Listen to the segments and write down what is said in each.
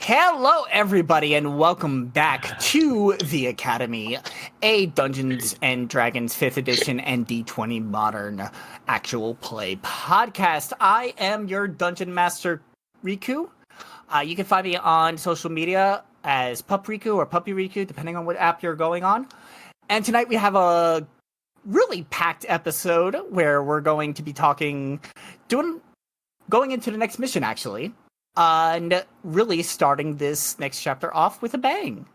Hello, everybody, and welcome back to the Academy, a Dungeons and Dragons 5th edition and D20 Modern actual play podcast. I am your Dungeon Master, Riku. You can find me on social media as Pup Riku or Puppy Riku, depending on what app you're going on. And tonight we have a really packed episode where we're going to be going into the next mission, actually. And really starting this next chapter off with a bang.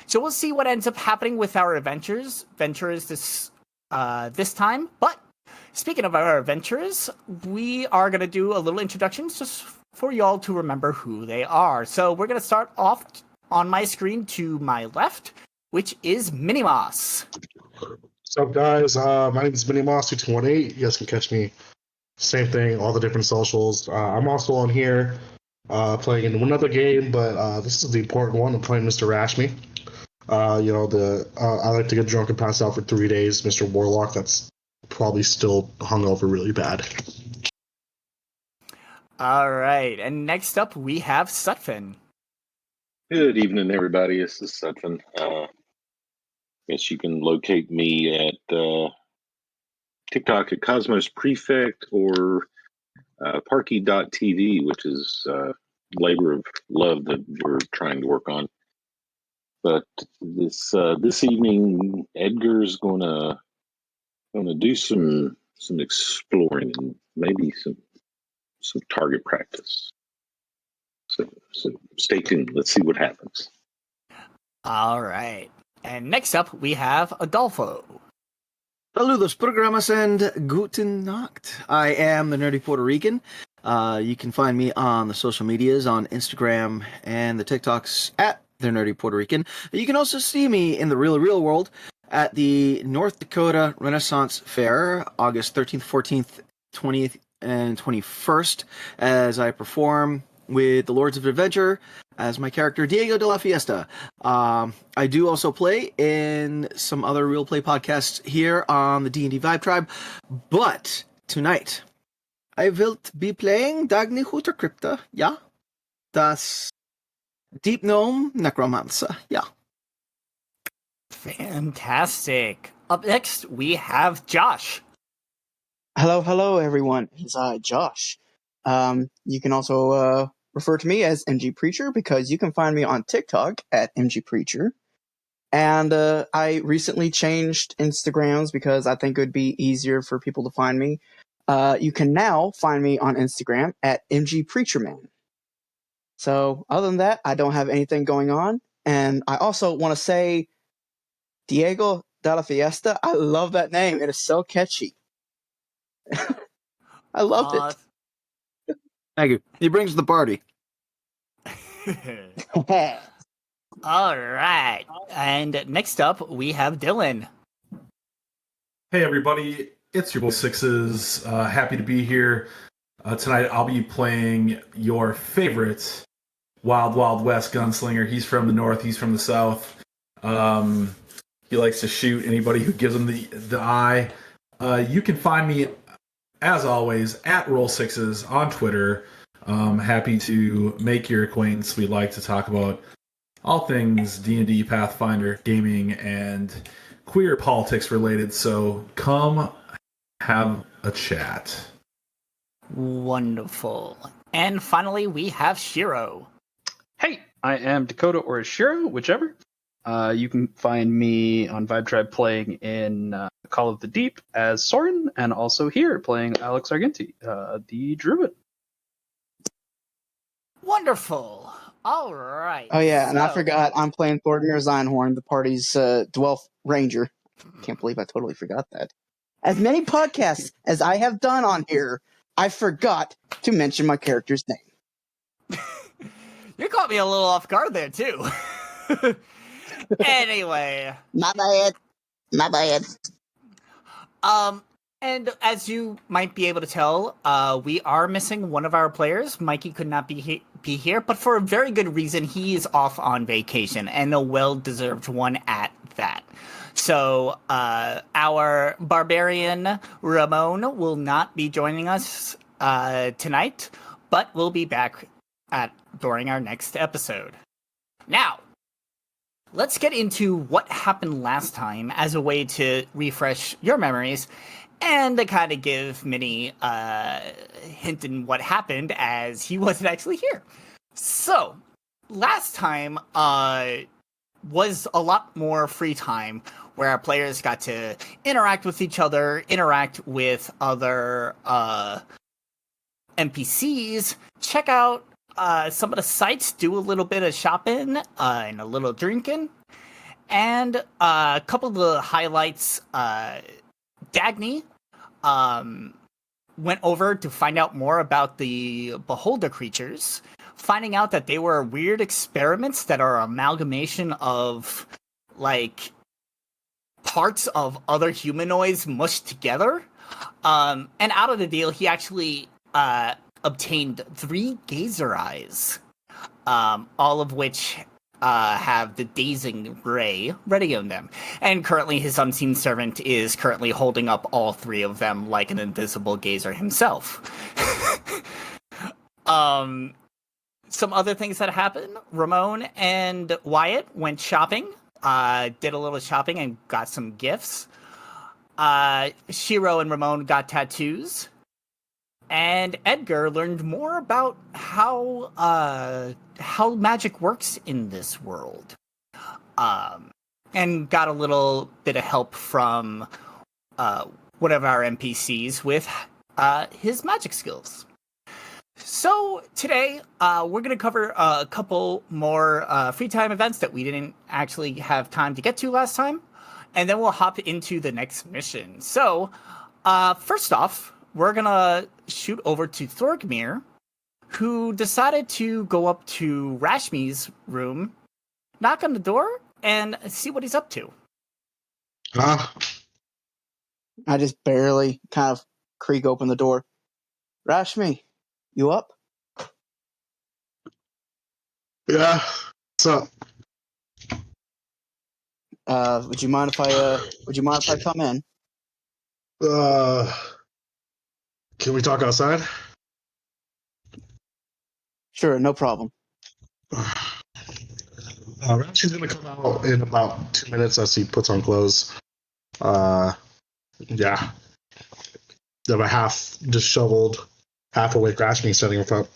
So we'll see what ends up happening with our adventures this time. But speaking of our adventures, we are going to do a little introduction just for y'all to remember who they are. So we're going to start off on my screen to my left, which is Minimas. What's up, guys? My name is Minimas2218. You guys can catch me. Same thing, all the different socials. I'm also on here. Playing in another game, but this is the important one. I'm playing Mr. Rashmi. I like to get drunk and pass out for 3 days. Mr. Warlock, that's probably still hungover really bad. All right, and next up we have Sutphin. Good evening, everybody. This is Sutphin. Guess you can locate me at TikTok at Cosmos Prefect or Parky.tv, which is labor of love that we're trying to work on. But this evening, Edgar's gonna do some exploring and maybe some target practice. So stay tuned. Let's see what happens. All right, and next up we have Adolfo. Saludos, programas, and guten Nacht. I am the Nerdy Puerto Rican. You can find me on the social medias, on Instagram and the TikToks at the Nerdy Puerto Rican. You can also see me in the real world at the North Dakota Renaissance Fair, August 13th, 14th, 20th, and 21st, as I perform with the Lords of Adventure as my character Diego de la Fiesta. I do also play in some other real play podcasts here on the D&D Vibe Tribe, but tonight I will be playing Dagny Hutterkrypta, yeah? Das Deep Gnome Necromancer, yeah. Fantastic. Up next we have Josh. Hello, everyone. It's Josh. You can also refer to me as MG Preacher because you can find me on TikTok at MG Preacher. And I recently changed Instagrams because I think it would be easier for people to find me. You can now find me on Instagram at MG Preacherman. So other than that, I don't have anything going on. And I also want to say Diego de la Fiesta. I love that name. It is so catchy. I loved it. Thank you. He brings the party. All right. And next up, we have Dylan. Hey, everybody. It's your boy Sixes. Happy to be here. Tonight, I'll be playing your favorite Wild Wild West gunslinger. He's from the north. He's from the south. He likes to shoot anybody who gives him the eye. You can find me, as always, at Roll6s on Twitter. Happy to make your acquaintance. We like to talk about all things D&D, Pathfinder, gaming, and queer politics related. So come have a chat. Wonderful. And finally, we have Shiro. Hey, I am Dakota or Shiro, whichever. You can find me on Vibe Tribe playing in Call of the Deep as Soren, and also here playing Alex Argenti, the Druid. Wonderful. All right. Oh yeah, and I forgot I'm playing Thornmere Zeinhorn, the party's Dwelf Ranger. Can't believe I totally forgot that. As many podcasts as I have done on here, I forgot to mention my character's name. You caught me a little off guard there, too. Anyway. My bad. And as you might be able to tell, we are missing one of our players. Mikey could not be here, but for a very good reason. He is off on vacation, and a well-deserved one at that. So our barbarian Ramon will not be joining us tonight, but will be back during our next episode. Now, let's get into what happened last time as a way to refresh your memories and to kind of give Minnie a hint in what happened as he wasn't actually here. So, last time was a lot more free time where our players got to interact with each other, interact with other NPCs, check out some of the sites, do a little bit of shopping and a little drinking. And a couple of the highlights, Dagny went over to find out more about the beholder creatures, finding out that they were weird experiments that are amalgamation of, like, parts of other humanoids mushed together. And out of the deal, he actually obtained 3 gazer eyes, all of which have the dazing ray ready on them. And currently his unseen servant is currently holding up all 3 of them like an invisible gazer himself. Some other things that happened, Ramon and Wyatt went shopping, did a little shopping and got some gifts. Shiro and Ramon got tattoos. And Edgar learned more about how magic works in this world, and got a little bit of help from one of our NPCs with his magic skills. So today we're going to cover a couple more free time events that we didn't actually have time to get to last time, and then we'll hop into the next mission. So first off, we're going to shoot over to Thorgmir, who decided to go up to Rashmi's room, knock on the door, and see what he's up to. Ah, I just barely kind of creak open the door. Rashmi, you up? yeah. So, Would you mind if I come in? can we talk outside? Sure, no problem. She's gonna come out in about 2 minutes as he puts on clothes. Yeah. They have a half disheveled, half awake Rashmi sitting in front.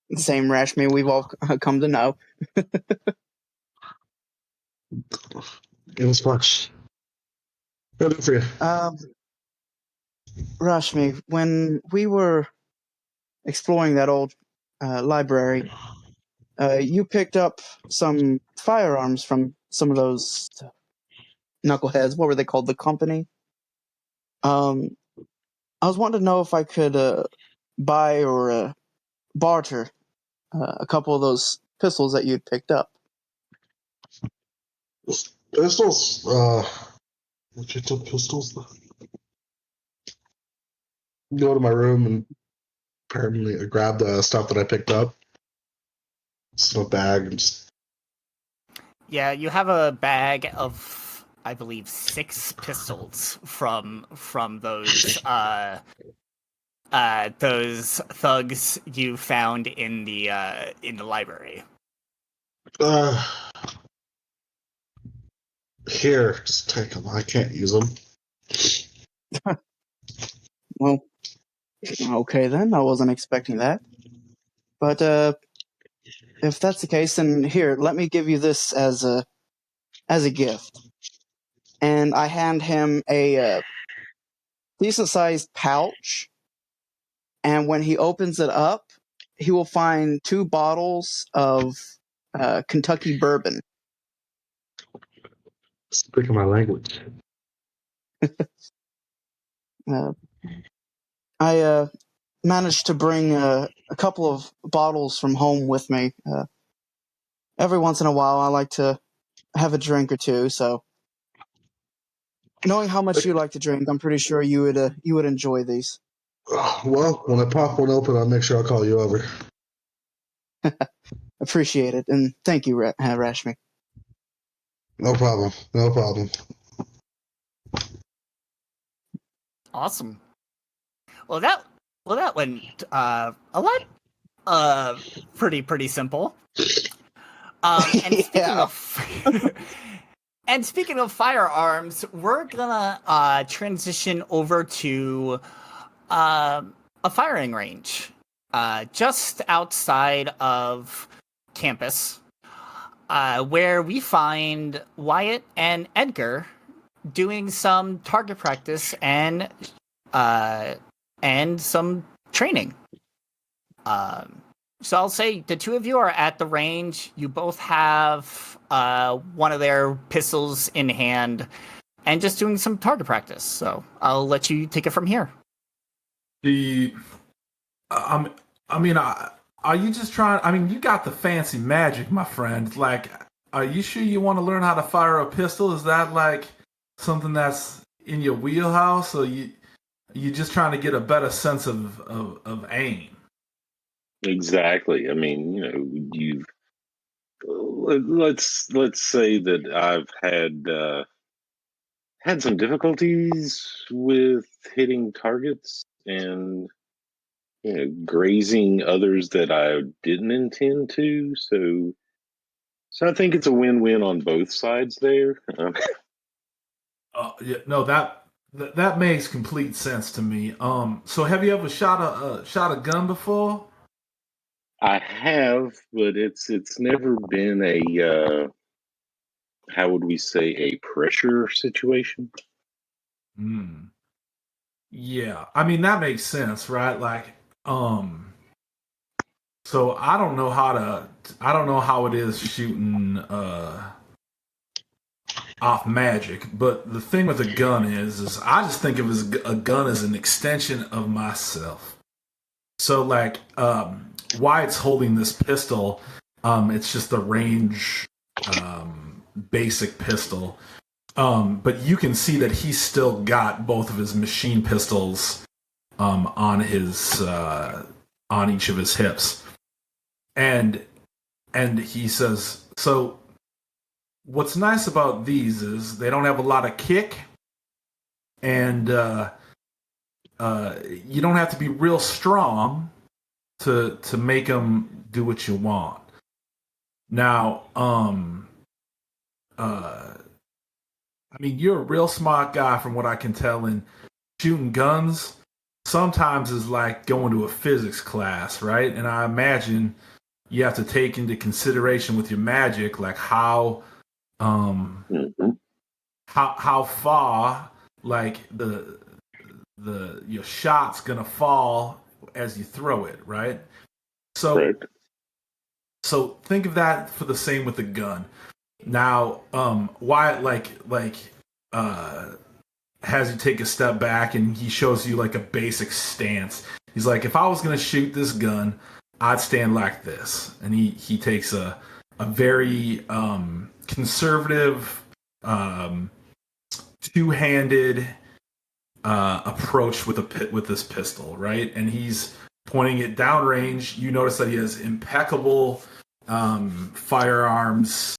The same Rashmi we've all come to know. It was much. What do for you? Rashmi, when we were exploring that old library, you picked up some firearms from some of those knuckleheads. What were they called? The company? I was wanting to know if I could buy or barter a couple of those pistols that you'd picked up. Pistols? Legit pistols? Go to my room and apparently grab the stuff that I picked up. It's in a bag and just. Yeah, you have a bag of, I believe, 6 pistols from those thugs you found in the library. Here, just take them. I can't use them. Well, okay then. I wasn't expecting that. But if that's the case, then here, let me give you this as a gift. And I hand him a decent-sized pouch. And when he opens it up, he will find 2 bottles of Kentucky bourbon. Speaking my language. I managed to bring a couple of bottles from home with me. Every once in a while, I like to have a drink or two. So, knowing how much you like to drink, I'm pretty sure you would enjoy these. Well, when I pop one open, I'll make sure I'll call you over. Appreciate it, and thank you, Rashmi. No problem. No problem. Awesome. Well, that Well, that went a lot pretty simple. And speaking Yeah. of and speaking of firearms, we're gonna transition over to a firing range just outside of campus, where we find Wyatt and Edgar doing some target practice and some training. So I'll say the two of you are at the range. You both have one of their pistols in hand and just doing some target practice. So I'll let you take it from here. Are you just trying? I mean, you got the fancy magic, my friend. Like, are you sure you want to learn how to fire a pistol? Is that like something that's in your wheelhouse, or you just trying to get a better sense of aim? Exactly. I mean, you've let's say that I've had some difficulties with hitting targets and grazing others that I didn't intend to. So I think it's a win-win on both sides there. Yeah, no, that makes complete sense to me. So have you ever shot a gun before? I have, but it's never been a how would we say, a pressure situation. Hmm. Yeah, I mean that makes sense, right? Like, so I don't know how it is shooting off magic, but the thing with a gun is I just think of a gun as an extension of myself. So like, why it's holding this pistol, it's just the range, basic pistol. But you can see that he's still got both of his machine pistols, on his, on each of his hips. And he says, so what's nice about these is they don't have a lot of kick, and you don't have to be real strong to make them do what you want. Now, I mean, you're a real smart guy from what I can tell, and shooting guns sometimes is like going to a physics class, right? And I imagine you have to take into consideration with your magic, like Mm-hmm. how far like your shot's gonna fall as you throw it, right? So Right. so think of that for the same with the gun. Now, Wyatt uh has you take a step back and he shows you like a basic stance. He's like, if I was gonna shoot this gun, I'd stand like this. And he takes a very conservative, two-handed approach with this pistol, right? And he's pointing it downrange. You notice that he has impeccable firearms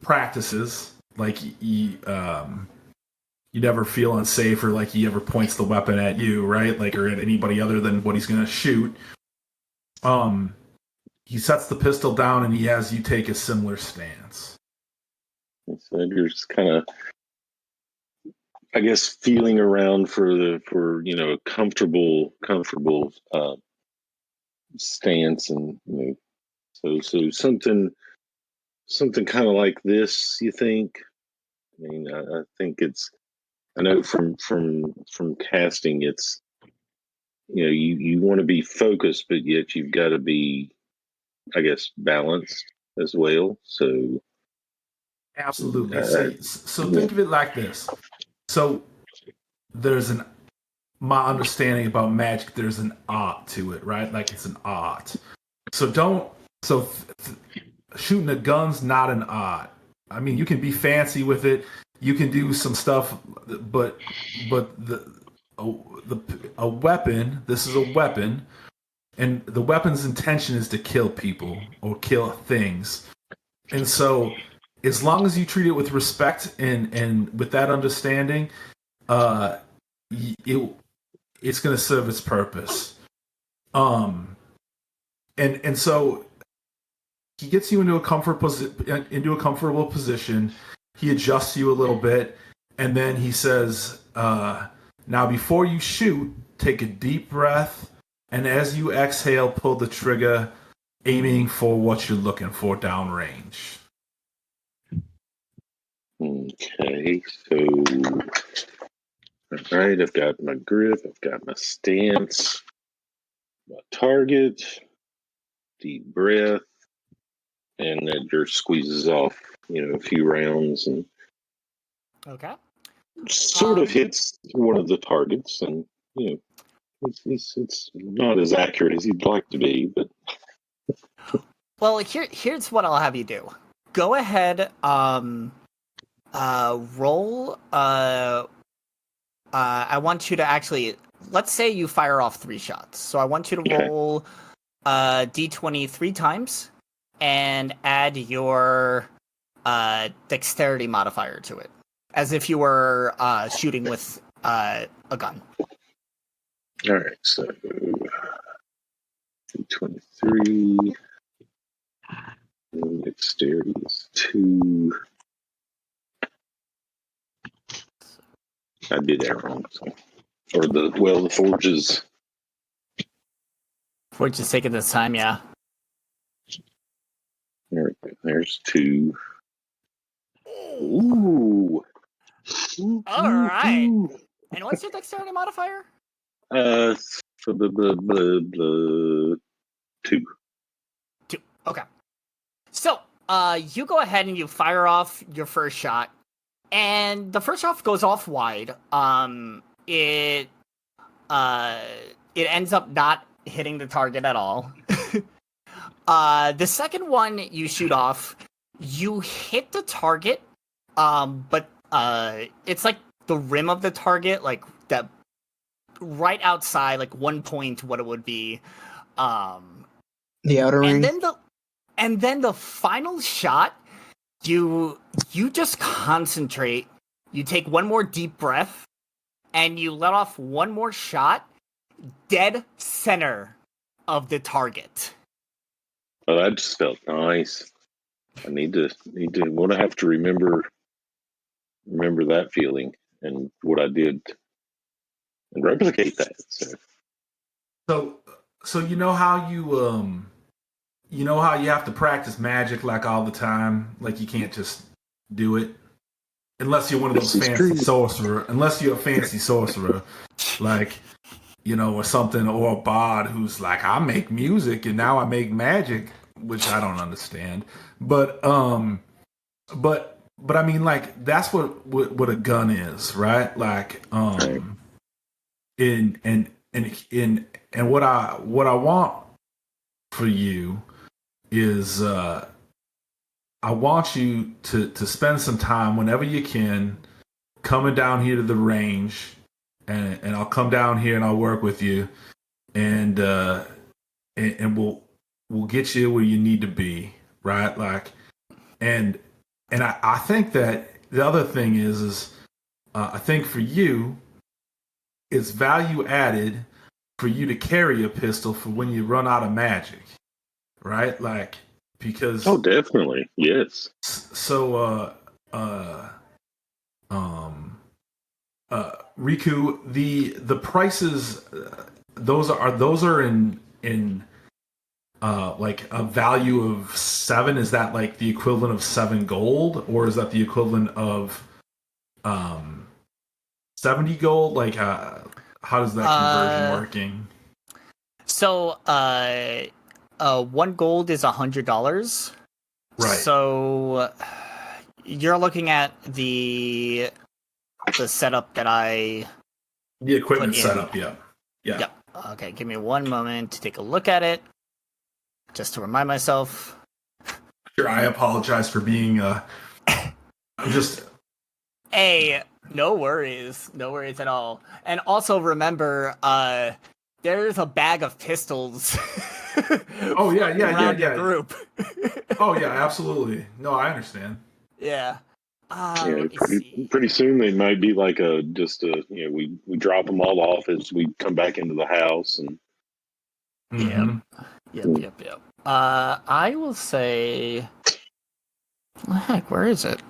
practices. Like you never feel unsafe, or like he ever points the weapon at you, right? Like, or at anybody other than what he's gonna shoot. He sets the pistol down and he has you take a similar stance. So you're just kind of, I guess, feeling around for a comfortable stance, and so something kind of like this. You think? I mean, I think it's. I know from casting, it's you want to be focused, but yet you've got to be, I guess, balanced as well. So Absolutely. uh, So yeah, think of it like this. So there's my understanding about magic, there's an art to it, right? Like it's an art. So don't so shooting a gun's not an art. I mean, you can be fancy with it. You can do some stuff, but a weapon. This is a weapon, and the weapon's intention is to kill people or kill things. And so, as long as you treat it with respect and with that understanding, it it's going to serve its purpose. And so he gets you into a comfortable position. He adjusts you a little bit, and then he says, "Now, before you shoot, take a deep breath, and as you exhale, pull the trigger, aiming for what you're looking for downrange." Okay, so all right, I've got my grip, I've got my stance, my target, deep breath, and Edgar squeezes off, a few rounds and Okay. sort of hits one of the targets, and it's not as accurate as he'd like to be, but Well, here's what I'll have you do. Go ahead, roll. I want you to actually. Let's say you fire off 3 shots. So I want you to roll d20 3 times and add your dexterity modifier to it, as if you were shooting with a gun. all right, so 23. Dexterity is 2. I did that wrong. So. Or the forges. Forge is taking this time, yeah. There's 2. Ooh. All right. And what's your dexterity modifier? So the 2. 2. Okay. So, you go ahead and you fire off your first shot, and the first shot goes off wide. It ends up not hitting the target at all. The second one you shoot off, you hit the target, but it's like the rim of the target, like that right outside, like 1 point what it would be. The outer ring. And then the final shot, you just concentrate. You take one more deep breath, and you let off one more shot, dead center of the target. Oh, that just felt nice. I need to have to remember that feeling and what I did and replicate that. So you know how you have to practice magic like all the time, like you can't just do it unless you're one of those fancy sorcerer. Unless you're a fancy sorcerer, like or something, or a bard who's like, I make music and now I make magic, which I don't understand. But I mean, like that's what a gun is, right? Like and what I want for you is I want you to spend some time whenever you can coming down here to the range, and I'll come down here and I'll work with you, and we'll get you where you need to be, right? Like, and I think that the other thing is I think for you, it's value added for you to carry a pistol for when you run out of magic, right? Like, because definitely, yes. So Riku, the prices, those are in like a value of 7. Is that like the equivalent of 7 gold, or is that the equivalent of 70 gold? Like how does that conversion working? So 1 gold is $100. Right. So you're looking at the setup that the equipment setup, yeah. Okay, give me 1 moment to take a look at it, just to remind myself. Sure, I apologize for being I'm just. Hey, no worries at all. And also remember, there's a bag of pistols. Oh yeah. Your group. Oh yeah, absolutely. No, I understand. Yeah. Yeah, let me see. pretty soon they might be like we drop them all off as we come back into the house and Mhm. Yep. I will say, heck, where is it?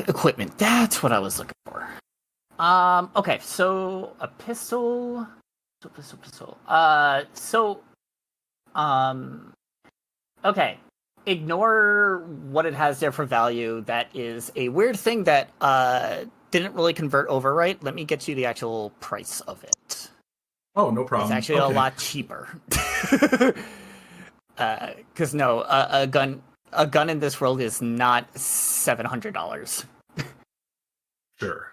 Equipment. That's what I was looking for. Okay, so a pistol. Okay. Ignore what it has there for value. That is a weird thing that didn't really convert over right. Let me get you the actual price of it. Oh, no problem. It's actually a lot cheaper. Because no, a gun in this world is not $700. Sure.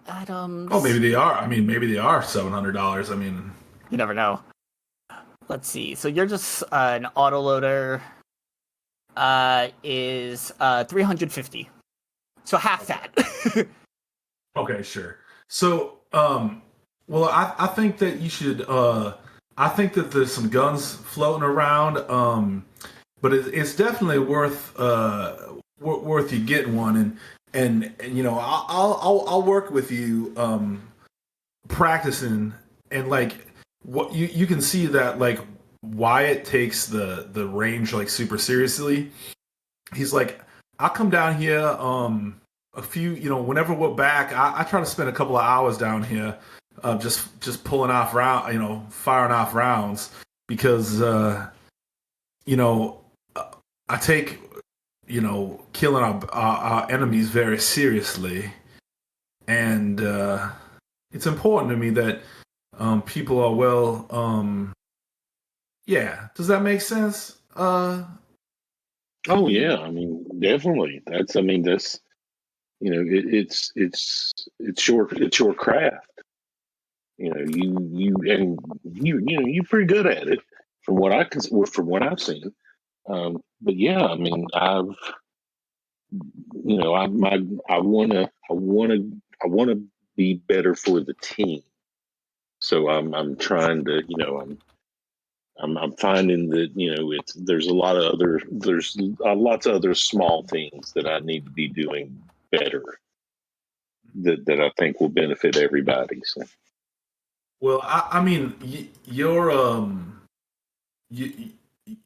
Items. Oh, maybe they are. I mean, maybe they are $700. I mean, you never know. Let's see. So you're just an autoloader. Is 350. So half that. okay, sure. So, well, I think that you should. I think that there's some guns floating around. But it's definitely worth worth you getting one, and you know, I'll work with you practicing, and like what you can see that like Wyatt takes the range like super seriously. He's like, I'll come down here a few, you know, whenever we're back, I try to spend a couple of hours down here just pulling off round, you know, firing off rounds because you know, I take, you know, killing our enemies very seriously, and it's important to me that people are well. Yeah, does that make sense? oh yeah, I mean definitely. That's you know it's your craft. You know you're pretty good at it from what from what I've seen. But yeah, I mean I wanna be better for the team. So I'm trying to I'm finding that there's a lot of there's lots of other small things that I need to be doing better that I think will benefit everybody. So Well, I mean, y-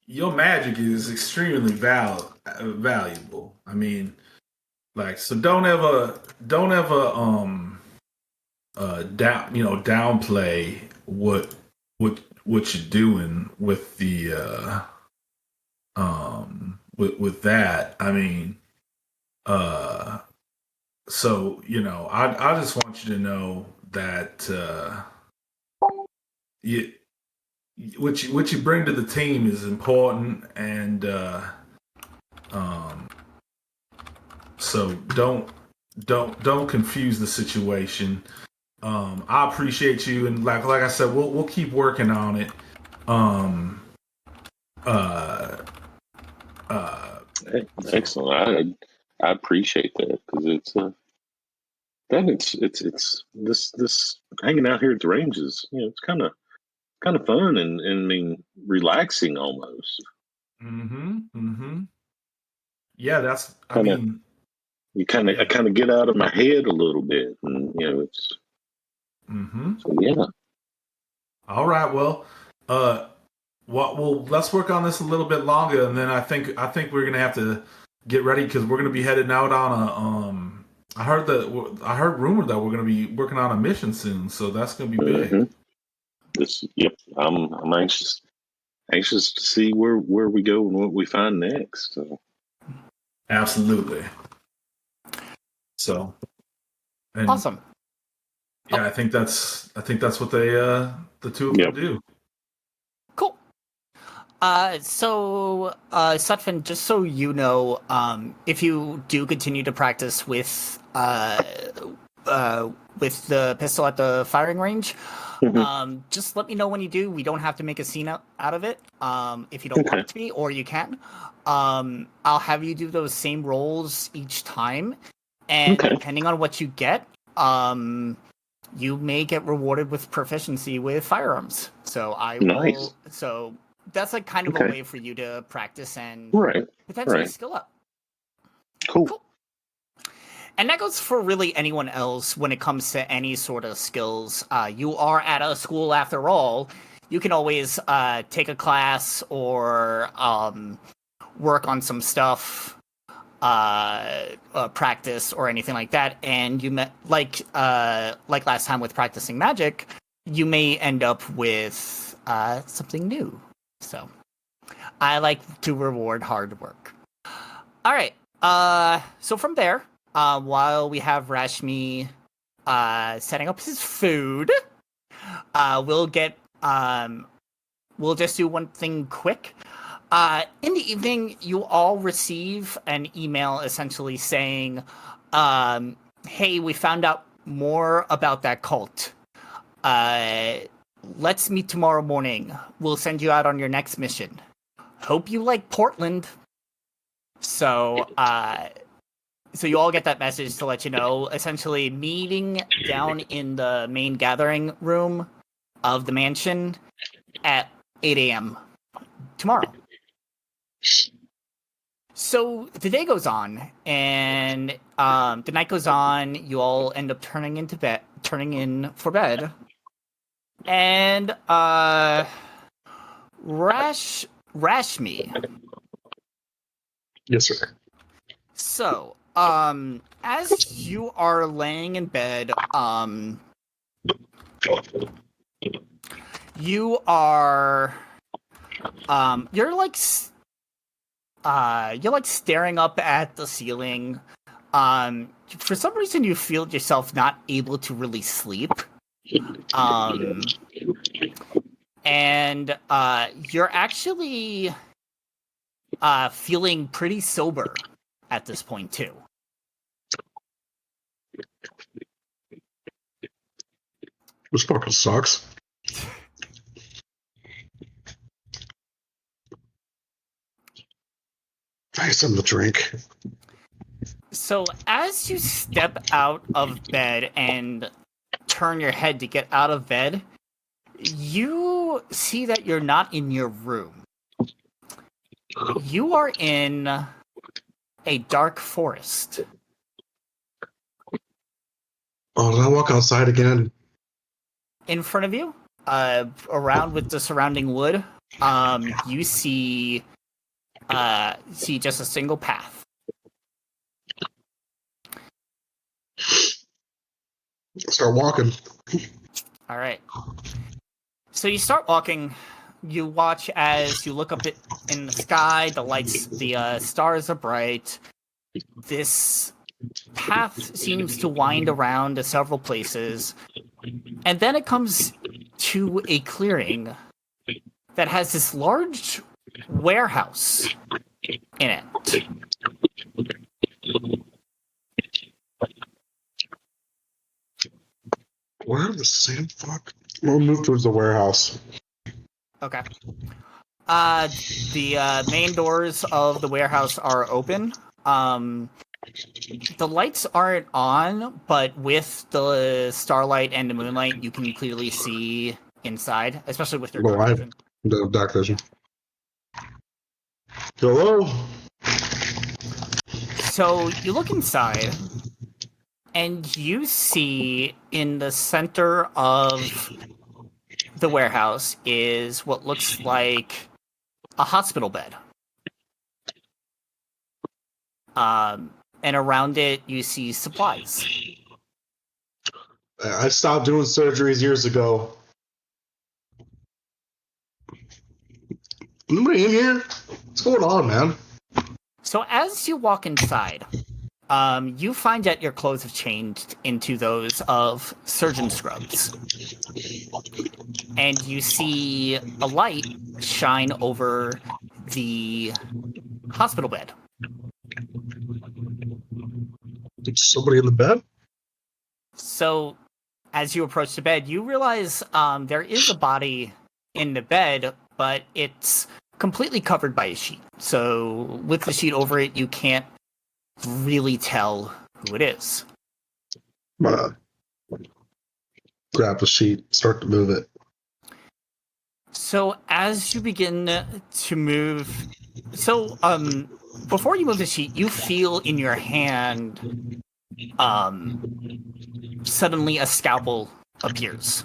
your magic is extremely valuable. I mean, like, so don't ever downplay what you're doing with the with that. I mean, so you know, I just want you to know that you what you bring to the team is important, and um, so don't confuse the situation. I appreciate you, and like I said, we'll keep working on it. Um, uh, excellent. I appreciate that because it's this hanging out here at the range is it's kind of fun and I mean relaxing almost. mm-hmm. Yeah, that's. I Kind of mean, I yeah. kind of get out of my head a little bit, and it's Mm-hmm. so yeah. All right. Well, uh, well, let's work on this a little bit longer, and then I think we're gonna have to get ready because we're gonna be headed out on a. I heard rumor that we're gonna be working on a mission soon, so that's gonna be big. hmm yep. I'm anxious to see where we go and what we find next. So. Absolutely. So, and Awesome. yeah, I think that's what they the two of them do. Cool. Sutphin, just so you know, if you do continue to practice with the pistol at the firing range, just let me know when you do. We don't have to make a scene out of it, if you don't want it to be, or you can. I'll have you do those same rolls each time, and depending on what you get, you may get rewarded with proficiency with firearms. So I will. Nice. So that's like kind of a Okay. way for you to practice and Right. potentially Right. skill up. Cool. Cool. And that goes for really anyone else when it comes to any sort of skills. You are at a school after all. You can always take a class or work on some stuff, practice or anything like that. And you met like last time with practicing magic, you may end up with something new. So I like to reward hard work. All right. So from there, while we have Rashmi setting up his food, we'll just do one thing quick. In the evening, you all receive an email essentially saying, hey, we found out more about that cult. Let's meet tomorrow morning. We'll send you out on your next mission. Hope you like Portland. So you all get that message to let you know, essentially meeting down in the main gathering room of the mansion at 8 a.m. tomorrow. So the day goes on, and the night goes on. You all end up turning in for bed, and Rashmi. Yes, sir. So, as you are laying in bed, you are, you're like staring up at the ceiling. For some reason, you feel yourself not able to really sleep. And you're actually feeling pretty sober at this point too. This fucking sucks. I have something to drink. So as you step out of bed and turn your head to get out of bed, you see that you're not in your room. You are in a dark forest. Oh, did I walk outside again? In front of you, around with the surrounding wood, you see just a single path. Start walking. All right. So you start walking. You watch as you look up in the sky. The stars are bright. This path seems to wind around to several places, and then it comes to a clearing that has this large warehouse in it. Where the same fuck? We'll move towards the warehouse. Okay. The main doors of the warehouse are open. The lights aren't on, but with the starlight and the moonlight, you can clearly see inside, especially with your No, dark vision. The dark vision. Hello? So you look inside, and you see in the center of the warehouse is what looks like a hospital bed. And around it, you see supplies. I stopped doing surgeries years ago. Anybody in here? What's going on, man? So as you walk inside, you find that your clothes have changed into those of surgeon scrubs. And you see a light shine over the hospital bed. Somebody in the bed? So as you approach the bed, you realize there is a body in the bed, but it's completely covered by a sheet. So with the sheet over it, you can't really tell who it is. Grab the sheet, start to move it. So as you begin to move, before you move the sheet, you feel in your hand, suddenly a scalpel appears.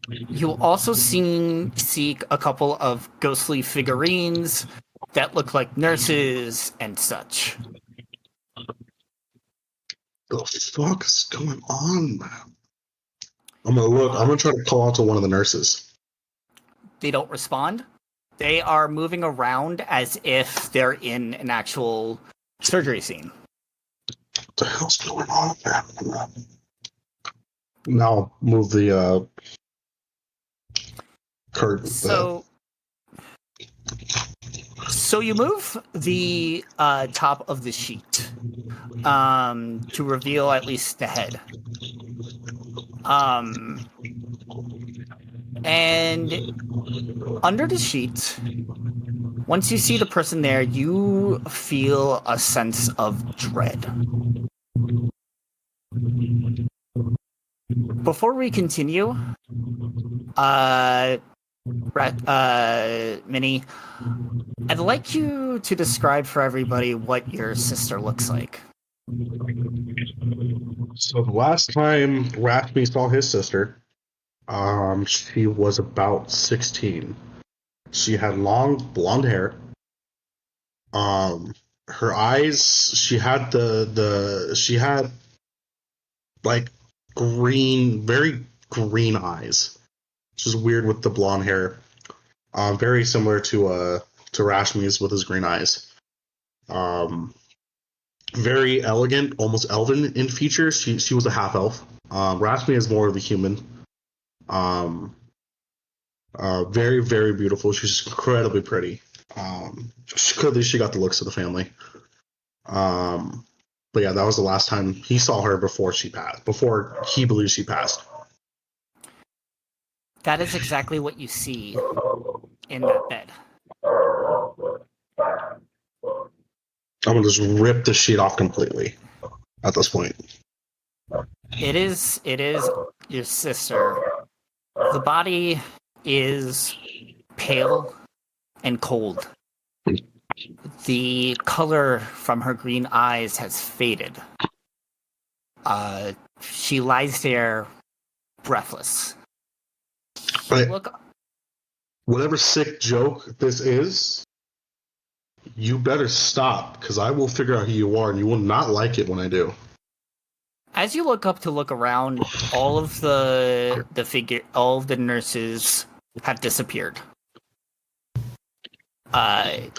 You also see a couple of ghostly figurines that look like nurses and such. The fuck is going on, man? I'm gonna look. I'm gonna try to call out to one of the nurses. They don't respond. They are moving around as if they're in an actual surgery scene. What the hell's going on, man? Now move the curtain. So you move the top of the sheet to reveal at least the head. And under the sheet, once you see the person there, you feel a sense of dread. Before we continue, Minnie, I'd like you to describe for everybody what your sister looks like. So the last time Rathme saw his sister, she was about 16. She had long blonde hair. Her eyes, she had she had like very green eyes, which is weird with the blonde hair. Very similar to Rashmi's with his green eyes. Very elegant, almost elven in features. She was a half elf. Rashmi is more of the human. Very, very beautiful. She's incredibly pretty. Clearly, she got the looks of the family. But yeah, that was the last time he saw her before she passed. Before he believes she passed. That is exactly what you see in that bed. I'm gonna just rip the sheet off completely at this point. It is your sister. The body is pale and cold. The color from her green eyes has faded. She lies there breathless. Whatever sick joke this is, you better stop, because I will figure out who you are, and you will not like it when I do. As you look up to look around, all of the nurses have disappeared. You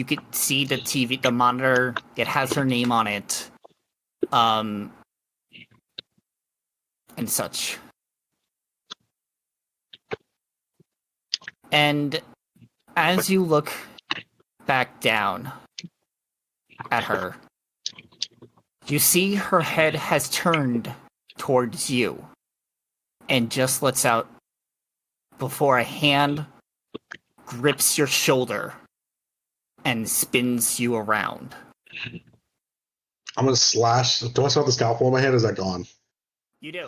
could see the TV, the monitor. It has her name on it, and such. And as you look back down at her, you see her head has turned towards you and just lets out before a hand grips your shoulder and spins you around. I'm gonna slash. Do I still have the scalpel in my head? Or is that gone? You do.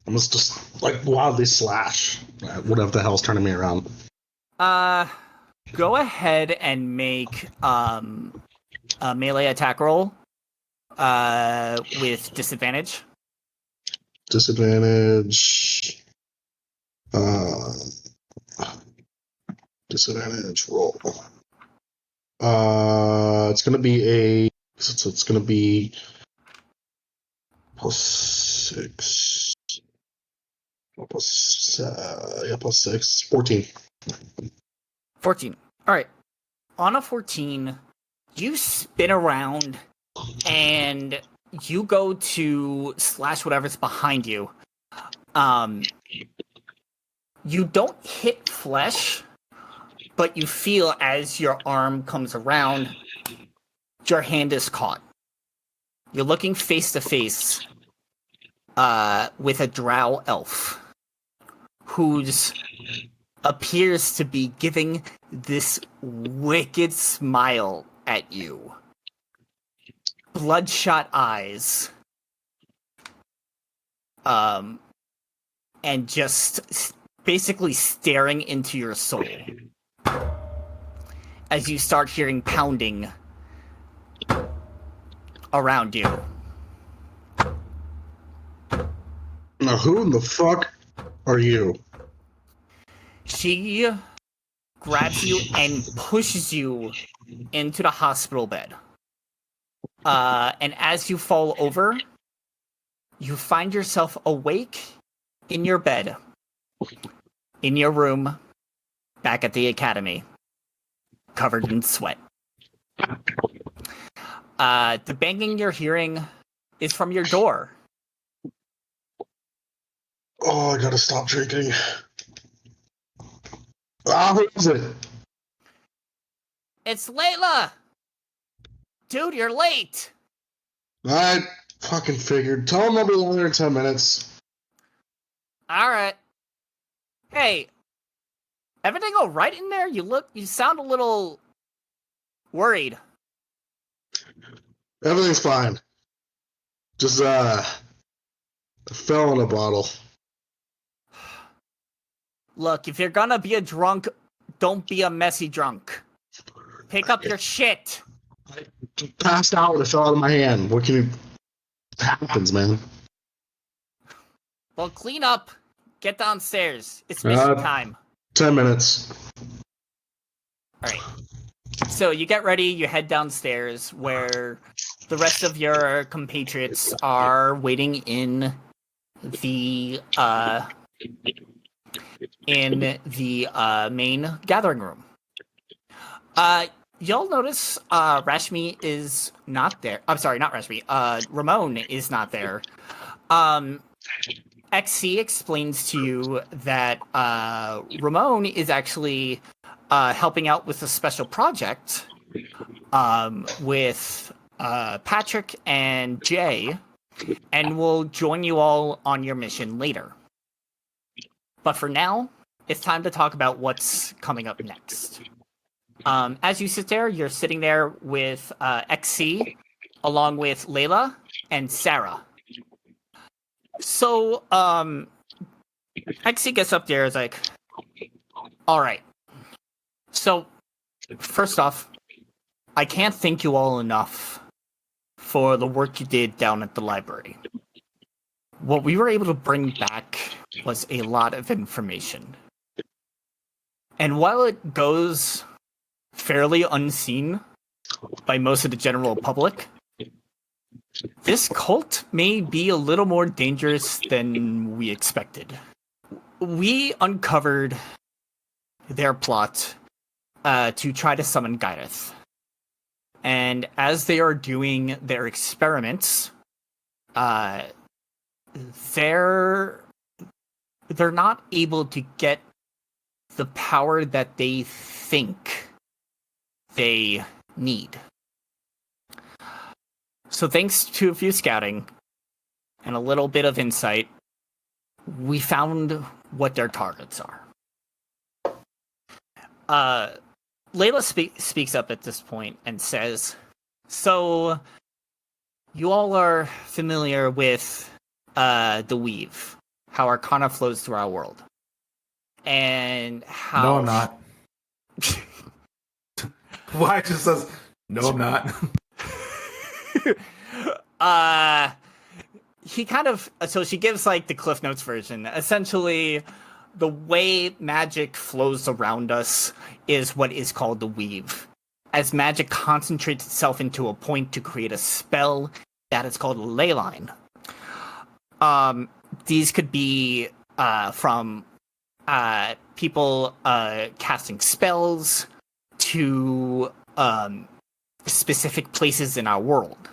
I'm gonna just like wildly slash whatever the hell's turning me around. Go ahead and make a melee attack roll. With disadvantage. Disadvantage. Disadvantage roll. It's gonna be it's gonna be +6. +6. 14. 14. All right. On a 14, you spin around and you go to slash whatever's behind you. You don't hit flesh, but you feel as your arm comes around, your hand is caught. You're looking face to face with a drow elf who's appears to be giving this wicked smile at you. Bloodshot eyes. and just basically staring into your soul as you start hearing pounding around you. Now, who in the fuck are you? She grabs you and pushes you into the hospital bed. And as you fall over, you find yourself awake in your bed, in your room, back at the academy, covered in sweat. The banging you're hearing is from your door. Oh, I gotta stop drinking. Who is it? It's Layla! Dude, you're late! I fucking figured. Tell him I'll be there in 10 minutes. Alright. Hey, everything alright in there? You sound a little worried. Everything's fine. Just, fell in a bottle. Look, if you're gonna be a drunk, don't be a messy drunk. Pick up your shit. I passed out and it fell out of my hand. What can you... It happens, man. Well, clean up. Get downstairs. It's mission time. 10 minutes. Alright. So you get ready, you head downstairs where the rest of your compatriots are waiting in the main gathering room. You'll notice Rashmi is not there. I'm sorry, not Rashmi. Ramon is not there. XC explains to you that Ramon is actually helping out with a special project with Patrick and Jay, and will join you all on your mission later. But for now, it's time to talk about what's coming up next. As you sit there, you're sitting there with XC, along with Layla and Sarah. So, XC gets up there, is like, alright. So, first off, I can't thank you all enough for the work you did down at the library. What we were able to bring back was a lot of information. And while it goes fairly unseen by most of the general public, this cult may be a little more dangerous than we expected. We uncovered their plot to try to summon Gyrith. And as they are doing their experiments, they're not able to get the power that they think they need. So thanks to a few scouting and a little bit of insight, we found what their targets are. Layla speaks up at this point and says, so you all are familiar with the weave, how Arcana flows through our world. And how... No, I'm not. Why it just says, no, I'm not. He kind of... So she gives, like, the Cliff Notes version. Essentially, the way magic flows around us is what is called the weave. As magic concentrates itself into a point to create a spell, that is called a ley line. These could be from people casting spells to specific places in our world.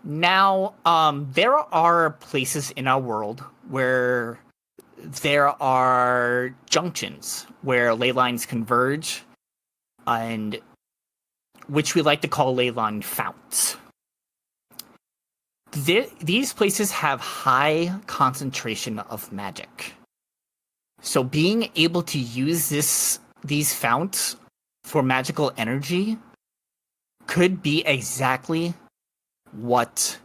Now, there are places in our world where there are junctions where ley lines converge, and which we like to call ley line founts. These places have high concentration of magic. So being able to use these founts for magical energy could be exactly what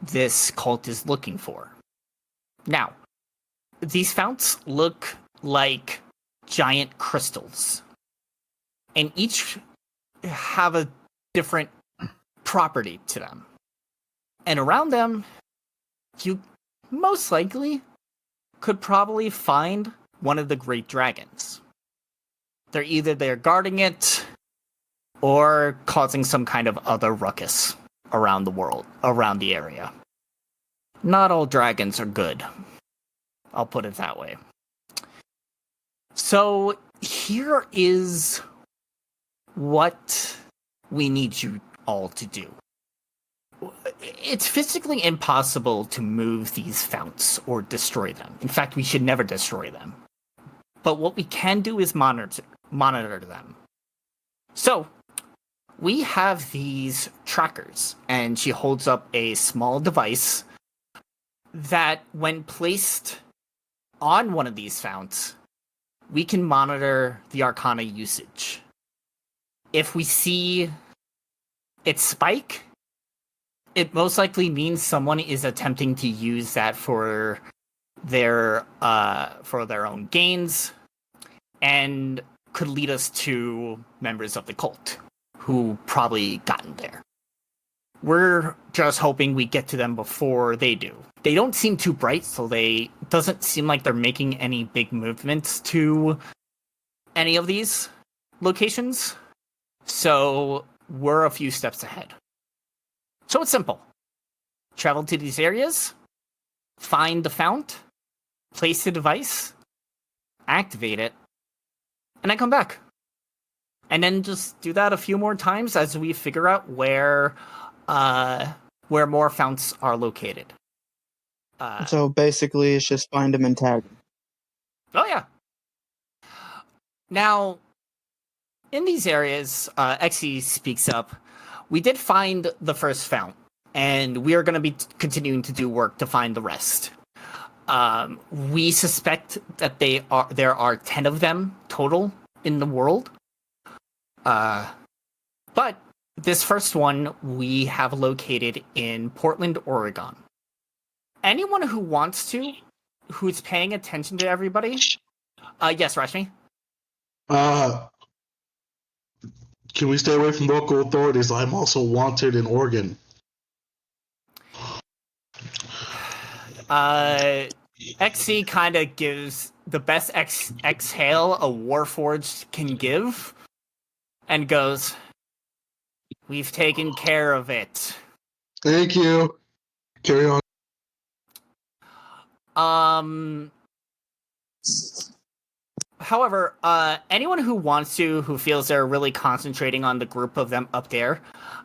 this cult is looking for. Now, these founts look like giant crystals, and each have a different property to them. And around them, you most likely could probably find one of the great dragons. They're guarding it or causing some kind of other ruckus around the world, around the area. Not all dragons are good. I'll put it that way. So here is what we need you all to do. It's physically impossible to move these founts or destroy them. In fact, we should never destroy them. But what we can do is monitor them. So, we have these trackers, and she holds up a small device that, when placed on one of these founts, we can monitor the Arcana usage. If we see it spike, it most likely means someone is attempting to use that for their own gains, and could lead us to members of the cult who probably gotten there. We're just hoping we get to them before they do. They don't seem too bright, so doesn't seem like they're making any big movements to any of these locations. So we're a few steps ahead. So it's simple. Travel to these areas, find the fount, place the device, activate it, and then come back. And then just do that a few more times as we figure out where more founts are located. So basically, it's just find them and tag them. Oh yeah. Now, in these areas, Xe speaks up. We did find the first fount, and we are going to be continuing to do work to find the rest. We suspect that there are 10 of them total in the world. But this first one we have located in Portland, Oregon. Anyone who wants to, who's paying attention to everybody? Yes, Rashmi? Can we stay away from local authorities? I'm also wanted in Oregon. XC kind of gives the best exhale a Warforged can give, and goes, "We've taken care of it." Thank you. Carry on. However, anyone who wants to, who feels they're really concentrating on the group of them up there,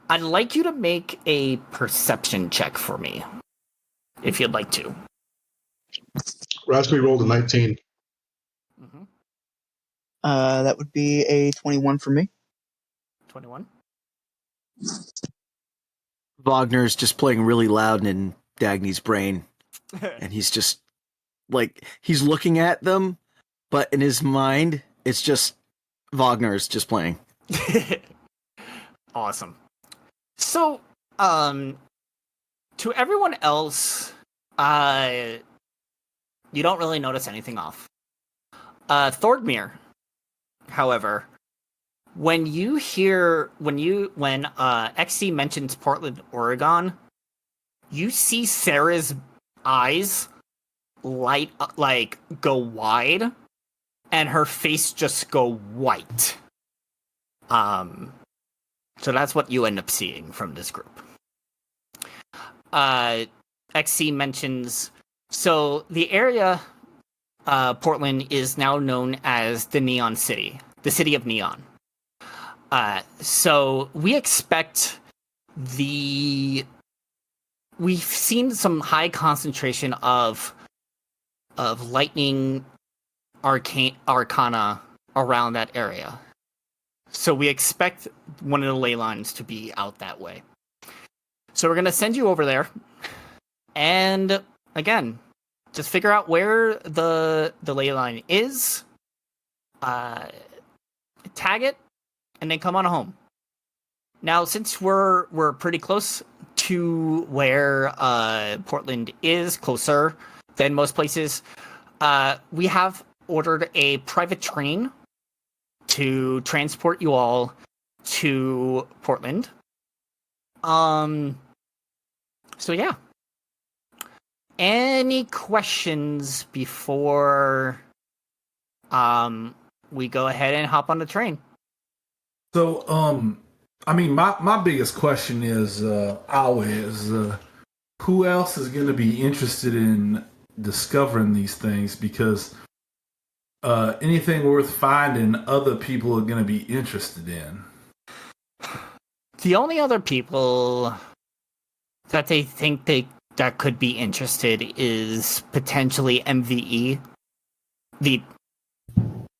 I'd like you to make a perception check for me, if you'd like to. Raspberry rolled a 19. Mm-hmm. That would be a 21 for me. 21. Wagner's just playing really loud in Dagny's brain, and he's just he's looking at them, but in his mind, it's just Wagner's just playing. Awesome. So, to everyone else, you don't really notice anything off. Thordmere, however, when XC mentions Portland, Oregon, you see Sarah's eyes go wide, and her face just go white. So that's what you end up seeing from this group. XC mentions, so the area, Portland, is now known as the Neon City, the City of Neon. So we expect we've seen some high concentration of lightning arcana around that area. So we expect one of the ley lines to be out that way. So we're going to send you over there. And again, just figure out where the ley line is, tag it, and then come on home. Now, since we're pretty close to where Portland is, closer than most places. We have ordered a private train to transport you all to Portland. So yeah. Any questions before we go ahead and hop on the train? So, I mean, my biggest question is always who else is going to be interested in discovering these things? Because anything worth finding, other people are going to be interested in. The only other people that they think that could be interested is potentially MVE,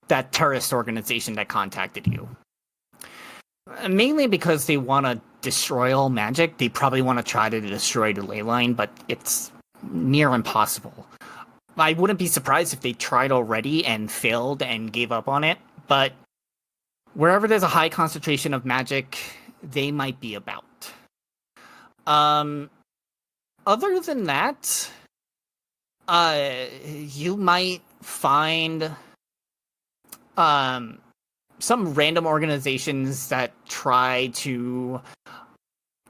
that terrorist organization that contacted you. Mainly because they want to destroy all magic. They probably want to try to destroy the ley line, but it's near impossible. I wouldn't be surprised if they tried already and failed and gave up on it, but wherever there's a high concentration of magic, they might be about. Other than that, you might find some random organizations that try to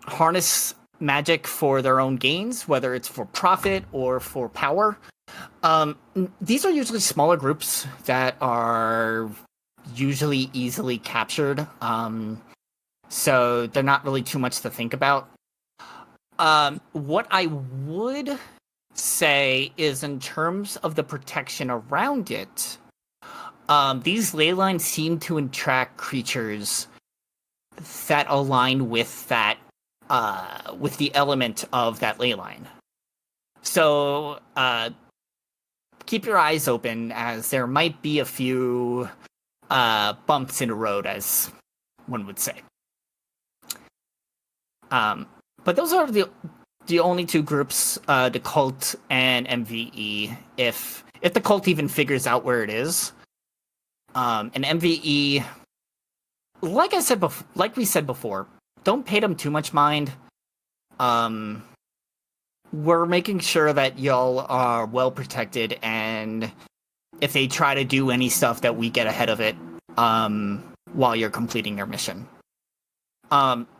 harness magic for their own gains, whether it's for profit or for power. These are usually smaller groups that are usually easily captured, so they're not really too much to think about. What I would say is, in terms of the protection around it, these ley lines seem to attract creatures that align with that, with the element of that ley line. So, keep your eyes open, as there might be a few bumps in the road, as one would say. But those are the only two groups, the cult and MVE. If the cult even figures out where it is. And MVE, like we said before, don't pay them too much mind. We're making sure that y'all are well protected, and if they try to do any stuff, that we get ahead of it while you're completing your mission.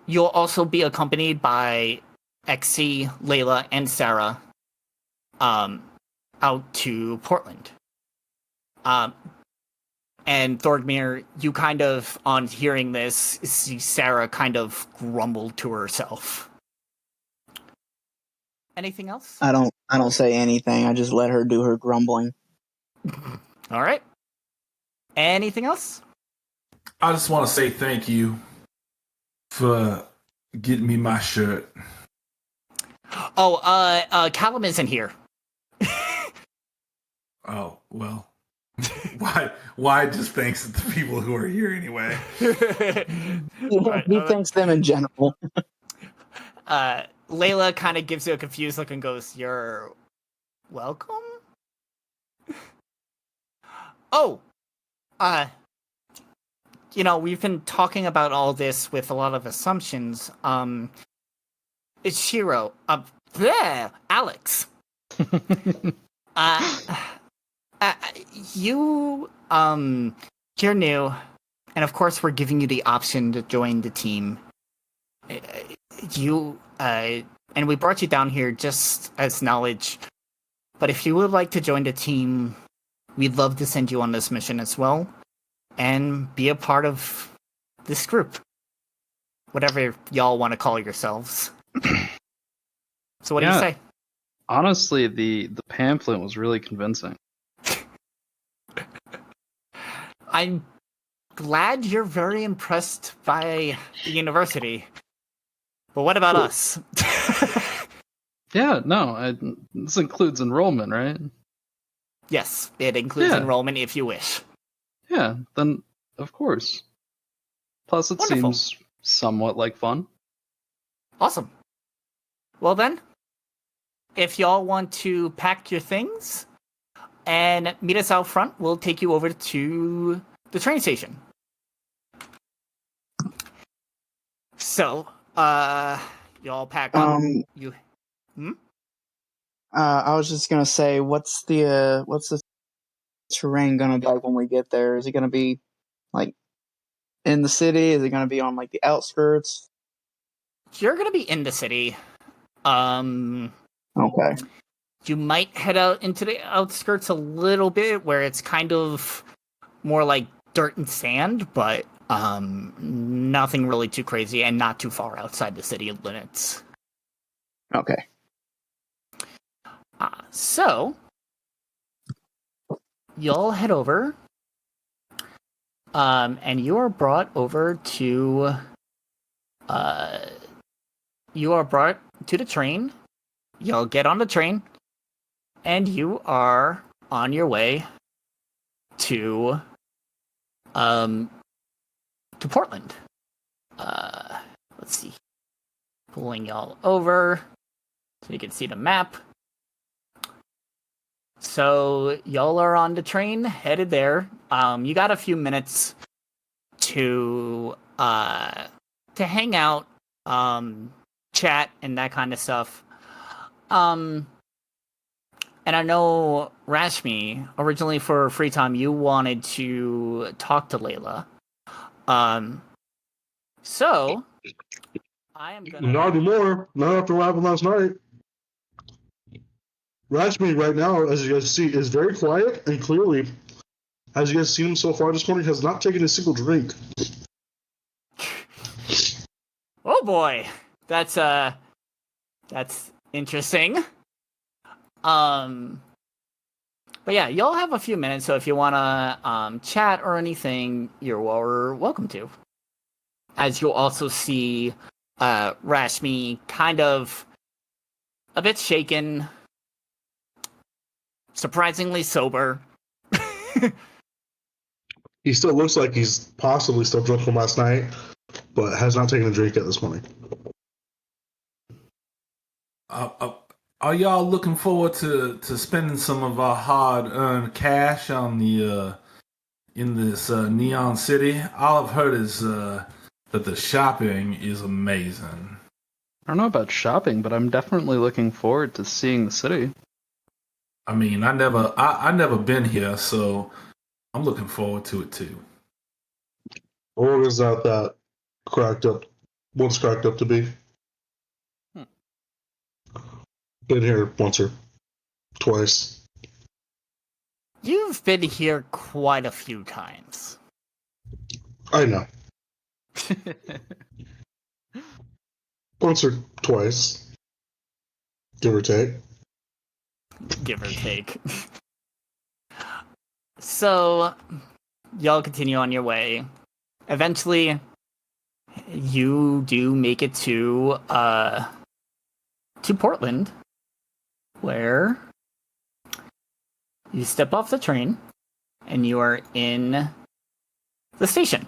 You'll also be accompanied by XC, Layla, and Sarah out to Portland. And Thorgmir, you kind of, on hearing this, see Sarah kind of grumble to herself. Anything else? I don't say anything. I just let her do her grumbling. All right. Anything else? I just want to say thank you for getting me my shirt. Oh, Callum isn't here. Oh, well. Why just thanks to the people who are here anyway? He thanks them in general. Layla kind of gives you a confused look and goes, "You're welcome?" Oh, we've been talking about all this with a lot of assumptions. It's Shiro. There, Alex. You're new, and of course we're giving you the option to join the team. And we brought you down here just as knowledge, but if you would like to join the team, we'd love to send you on this mission as well, and be a part of this group. Whatever y'all want to call yourselves. So what do you say? Honestly, the pamphlet was really convincing. I'm glad you're very impressed by the university. But what about us? Yeah, no, this includes enrollment, right? Yes, it includes enrollment if you wish. Yeah, then of course. Plus, it Wonderful. seems somewhat like fun. Awesome. Well then, if y'all want to pack your things and meet us out front, we'll take you over to the train station. So, y'all pack up. I was just gonna say, what's the terrain gonna be like when we get there? Is it gonna be like in the city? Is it gonna be on like the outskirts? You're gonna be in the city. Okay. You might head out into the outskirts a little bit, where it's kind of more like dirt and sand, but nothing really too crazy, and not too far outside the city limits. Okay. So you'll head over, and you are brought over to. You are brought to the train. You'll get on the train, and you are on your way to Portland. Let's see. Pulling y'all over so you can see the map. So y'all are on the train, headed there. You got a few minutes to hang out, chat, and that kind of stuff. And I know, Rashmi, originally for free time, you wanted to talk to Layla. So I am gonna. Not anymore. Not after what happened last night. Rashmi right now, as you guys see, is very quiet and clearly, as you guys seen him so far this morning, has not taken a single drink. Oh boy, that's interesting. But yeah, y'all have a few minutes, so if you wanna chat or anything, you're welcome to. As you'll also see, Rashmi kind of a bit shaken, surprisingly sober. He still looks like he's possibly still drunk from last night, but has not taken a drink yet this morning. Are y'all looking forward to spending some of our hard-earned cash on the in this Neon City? All I've heard is that the shopping is amazing. I don't know about shopping, but I'm definitely looking forward to seeing the city. I mean, I never been here, so I'm looking forward to it too. Or is that cracked up? What's cracked up to be? Been here once or twice. You've been here quite a few times. I know. Once or twice. Give or take. Give or take. So, y'all continue on your way. Eventually, you do make it to Portland, where you step off the train and you are in the station.